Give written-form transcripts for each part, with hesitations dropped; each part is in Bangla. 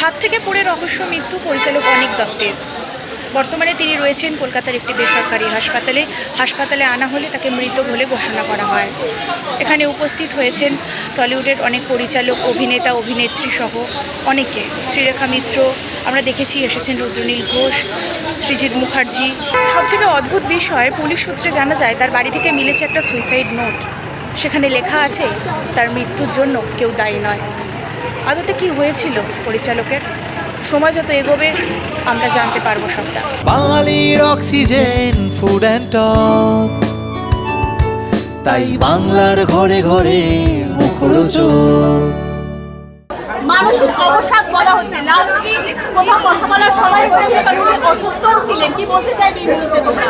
ছাদ থেকে পড়ে রহস্য মৃত্যু পরিচালক অনিক দত্তের। বর্তমানে তিনি রয়েছেন কলকাতার একটি বেসরকারি হাসপাতালে আনা হলে তাকে মৃত বলে ঘোষণা করা হয়। এখানে উপস্থিত হয়েছেন টলিউডের অনেক পরিচালক, অভিনেতা, অভিনেত্রী সহ অনেকে। শ্রীরেখা মিত্র আমরা দেখেছি এসেছেন, রুদ্রনীল ঘোষ, সৃজিত মুখার্জি। সবথেকে অদ্ভুত বিষয়, পুলিশ সূত্রে জানা যায় তার বাড়ি থেকে মিলেছে একটা সুইসাইড নোট। সেখানে লেখা আছে তার মৃত্যুর জন্য কেউ দায়ী নয়। আদতে কি হয়েছিল পরিচালকের? সময় যত এগোবে আমরা জানতে পারবো সবটা। বাঙালির অক্সিজেন ফুড অ্যান্ড টক, তাই বাংলার ঘরে ঘরে মুখরোচক। মানসিক অবসাদ বলা হচ্ছে। লাস্ট উইক কোথাও কথা বলার সময় হয়েছিল, কারণ উনি অসুস্থ ছিলেন। কি বলতে চাইবে এই মুহূর্তে তোমরা?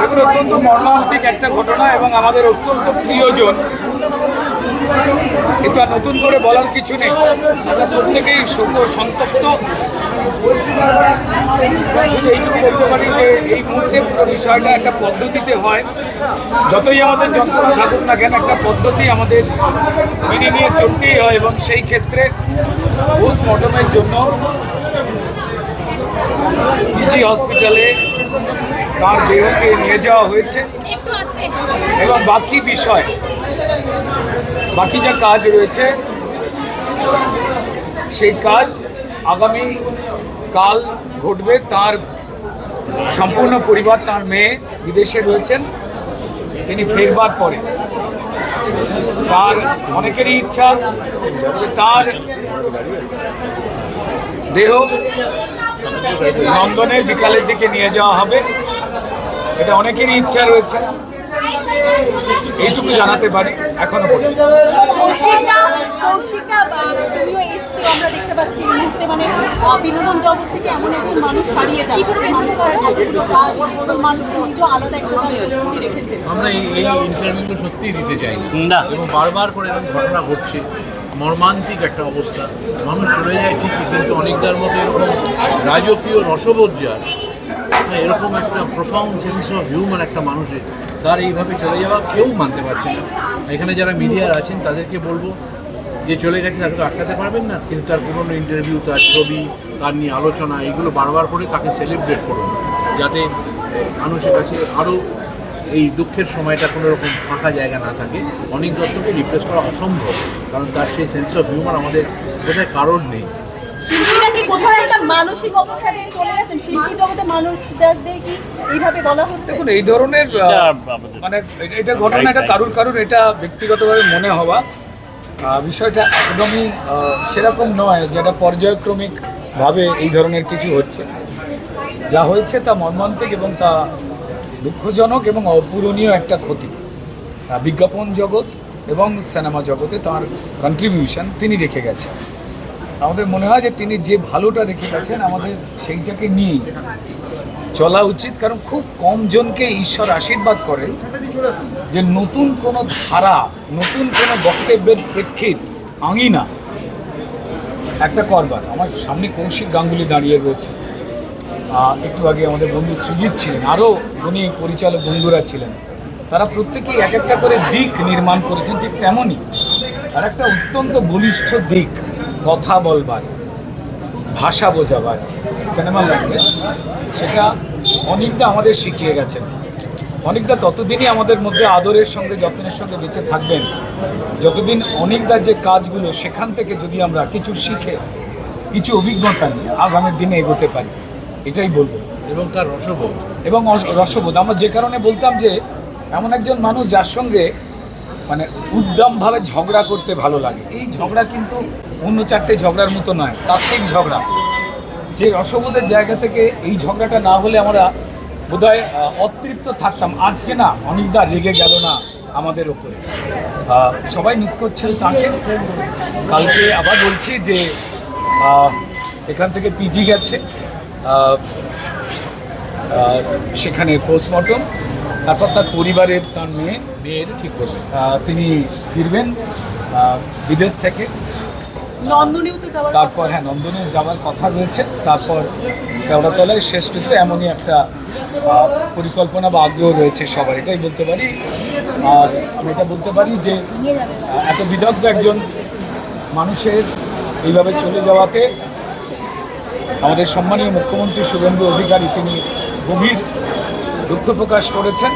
এগুলো অত্যন্ত মর্মান্তিক একটা ঘটনা এবং আমাদের অত্যন্ত প্রিয়জন। কিন্তু আর নতুন করে বলার কিছু নেই, আমরা প্রত্যেকেই শোক সন্তপ্ত। শুধু এইটুকু বলতে পারি যে এই মুহূর্তে পুরো বিষয়টা একটা পদ্ধতিতে হয়। যতই আমাদের যন্ত্রণা থাকুক না কেন, একটা পদ্ধতি আমাদের মেনে নিয়ে চলতেই হয় এবং সেই ক্ষেত্রে পোস্টমর্টমের জন্য পিজি হসপিটালে তার দেহকে নিয়ে যাওয়া হয়েছে এবং বাকি যা কাজ রয়েছে সেই কাজ আগামী কাল ঘটবে। তার সম্পূর্ণ পরিবার, তার মেয়ে বিদেশে রয়েছেন, তিনি ফেরবার পরে তার অনেকেরই ইচ্ছা তার দেহ লন্ডনে বিকালের দিকে নিয়ে যাওয়া হবে। এটা অনেকেরই ইচ্ছা রয়েছে, এইটুকু জানাতে পারি এখনো পর্যন্ত। আমরা দেখতে পাচ্ছি এই মুহূর্তে মানে বিনোদন জগৎ থেকে এমন একজন মানুষ হারিয়ে যাচ্ছে। আমরা এই ইন্টারভিউটা সত্যিই দিতে চাই না, এবং বারবার করে এরকম ঘটনা ঘটছে। মর্মান্তিক একটা অবস্থা, মানুষ চলে যায় ঠিকই, কিন্তু অনেকটার মতো এরকম রাজকীয় রসবোজ্জা, এরকম একটা প্রফাউন্ড সেন্স অফ হিউম্যান একটা মানুষের, তার এইভাবে চলে যাওয়া কেউ মানতে পারছে না। এখানে যারা মিডিয়ার আছেন তাদেরকে বলবো যে চলে গেছে তাকে তো আটকাতে পারবেন না, কিন্তু তার পুরনো ইন্টারভিউ, তার ছবি, তার নিয়ে আলোচনা, এগুলো বারবার করে তাকে সেলিব্রেট করুন, যাতে মানুষের কাছে আরও এই দুঃখের সময়টা কোনো রকম ফাঁকা জায়গা না থাকে। অনিক দত্তকে রিপ্লেস করা অসম্ভব, কারণ তার সেই সেন্স অফ হিউমার আমাদের কোথায় কারণ নেই। শিল্পীরা কি কোথাও একটা মানসিক অবসাদে চলে গেছেন? শিল্পী জগতে মানুষদের কি এইভাবে বলা হচ্ছে? দেখুন, এই ধরনের মানে এটা ঘটনা, এটা কারুর এটা ব্যক্তিগতভাবে মনে হওয়া, বিষয়টা একদমই সেরকম নয় যেটা পর্যায়ক্রমিকভাবে এই ধরনের কিছু হচ্ছে। যা হয়েছে তা মর্মান্তিক এবং তা দুঃখজনক এবং অপূরণীয় একটা ক্ষতি। বিজ্ঞাপন জগৎ এবং সিনেমা জগতে তার কন্ট্রিবিউশন তিনি রেখে গেছেন। আমাদের মনে হয় যে তিনি যে ভালোটা রেখে গেছেন, আমাদের সেইটাকে নিয়েই চলা উচিত। কারণ খুব কম জনকে ঈশ্বর আশীর্বাদ করেন যে নতুন কোনো ধারা, নতুন কোনো বক্তব্যের প্রেক্ষিত আঙিনা একটা করবার। আমার সামনে কৌশিক গাঙ্গুলি দাঁড়িয়ে রয়েছে, একটু আগে আমাদের বন্ধু সৃজিত ছিলেন, আরও উনি পরিচালক বন্ধুরা ছিলেন। তারা প্রত্যেকেই এক একটা করে দিক নির্মাণ করেছেন। ঠিক তেমনই আর একটা অত্যন্ত বলিষ্ঠ দিক, কথা বলবার, ভাষা বোঝাবার, সিনেমা ল্যাঙ্গুয়েজ, সেটা অনিকদা আমাদের শিখিয়ে গেছেন। অনিকদা ততদিনই আমাদের মধ্যে আদরের সঙ্গে, যত্নের সঙ্গে বেঁচে থাকবেন যতদিন অনিকদার যে কাজগুলো, সেখান থেকে যদি আমরা কিছু শিখে, কিছু অভিজ্ঞতা নিয়ে আগামী দিনে এগোতে পারি, এটাই বলবো। এবং তার রসবোধ রসবোধ আমরা যে কারণে বলতাম যে এমন একজন মানুষ যার সঙ্গে মানে উদ্দামভাবে ঝগড়া করতে ভালো লাগে। এই ঝগড়া কিন্তু অন্য চারটে ঝগড়ার মতো নয়, তাত্ত্বিক ঝগড়া। যে রসবোধের জায়গা থেকে এই ঝগড়াটা না হলে আমরা বোধহয় অতৃপ্ত থাকতাম। আজকে না, অনিকদা রেগে গেল না আমাদের ওপরে, সবাই মিস করছেন তাকে। কালকে আবার বলছি যে এখান থেকে পিজি গেছে, সেখানে পোস্টমর্টম, তারপর তার পরিবারের, তার মেয়ের ঠিক করবেন, তিনি ফিরবেন বিদেশ থেকে। তারপর নন্দনে যাওয়ার কথা রয়েছে, তারপর কেওড়াতলায় শেষকৃত্য, এমনই একটা পরিকল্পনা বা আগ্রহ রয়েছে সবার, এটাই বলতে পারি। আর আমি এটা বলতে পারি যে এত বিদগ্ধ একজন মানুষের এইভাবে চলে যাওয়াতে আমাদের সম্মানীয় মুখ্যমন্ত্রী শুভেন্দু অধিকারী তিনি গভীর দুঃখ প্রকাশ করেছেন